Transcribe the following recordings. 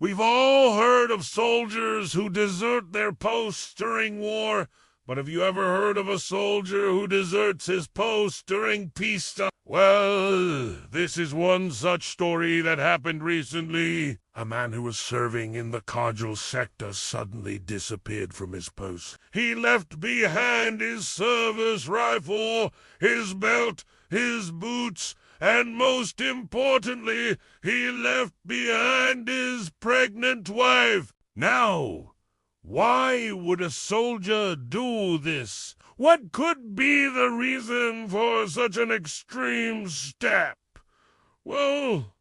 We've all heard of soldiers who desert their posts during war, but have you ever heard of a soldier who deserts his post during peacetime? Well, this is one such story that happened recently. A man who was serving in the Kajal sector suddenly disappeared from his post. He left behind his service rifle, his belt, his boots, and most importantly, he left behind his pregnant wife. Now, why would a soldier do this? What could be the reason for such an extreme step? Well,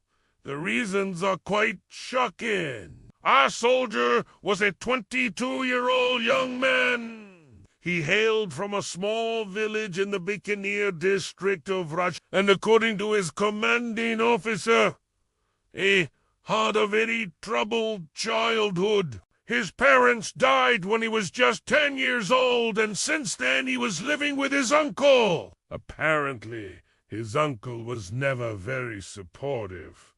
the reasons are quite shocking. Our soldier was a 22-year-old young man. He hailed from a small village in the Bikaner district of Raj, and according to his commanding officer, he had a very troubled childhood. His parents died when he was just 10 years old, and since then he was living with his uncle. Apparently, his uncle was never very supportive.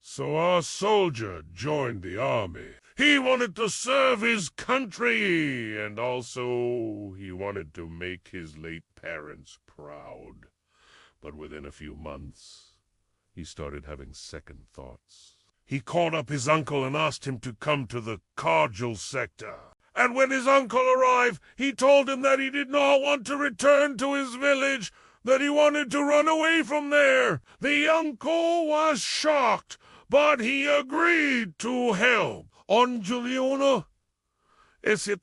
So our soldier joined the army. He wanted to serve his country, and also he wanted to make his late parents proud. But within a few months, he started having second thoughts. He called up his uncle and asked him to come to the Kajal sector. And when his uncle arrived, he told him that he did not want to return to his village, that he wanted to run away from there. The uncle was shocked, but he agreed to help. On Juliana,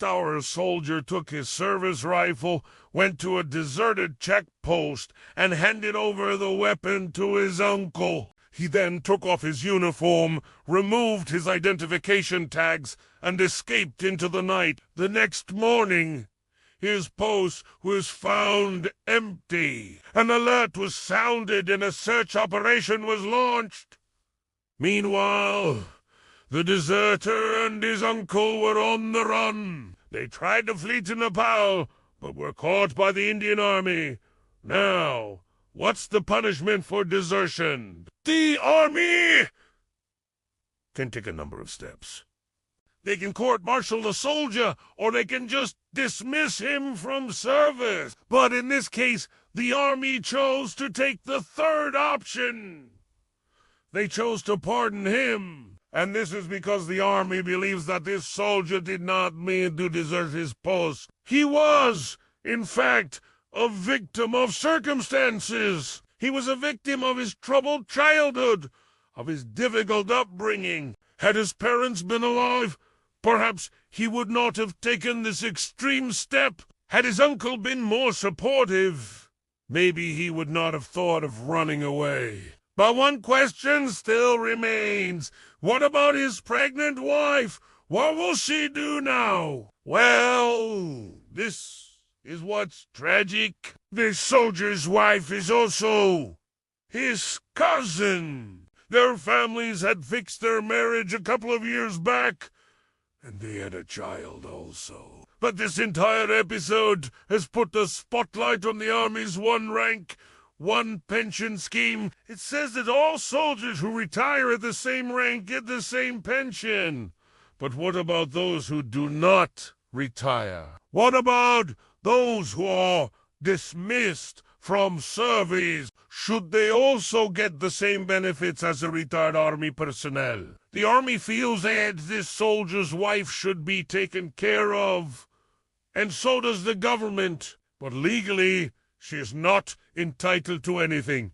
our soldier took his service rifle, went to a deserted checkpost, and handed over the weapon to his uncle. He then took off his uniform, removed his identification tags, and escaped into the night. The next morning, his post was found empty. An alert was sounded and a search operation was launched. Meanwhile, the deserter and his uncle were on the run. They tried to flee to Nepal, but were caught by the Indian Army. Now, what's the punishment for desertion? The army can take a number of steps. They can court-martial the soldier, or they can just dismiss him from service. But in this case, the army chose to take the third option. They chose to pardon him. And this is because the army believes that this soldier did not mean to desert his post. He was, in fact, a victim of circumstances. He was a victim of his troubled childhood, of his difficult upbringing. Had his parents been alive, perhaps he would not have taken this extreme step. Had his uncle been more supportive, maybe he would not have thought of running away. But one question still remains. What about his pregnant wife? What will she do now? Well, this is what's tragic. This soldier's wife is also his cousin. Their families had fixed their marriage a couple of years back, and they had a child also. But this entire episode has put the spotlight on the Army's one rank, one pension scheme. It says that all soldiers who retire at the same rank get the same pension. But what about those who do not retire? What about those who are dismissed from service? Should they also get the same benefits as the retired Army personnel? The Army feels that this soldier's wife should be taken care of, and so does the government. But legally, she is not entitled to anything.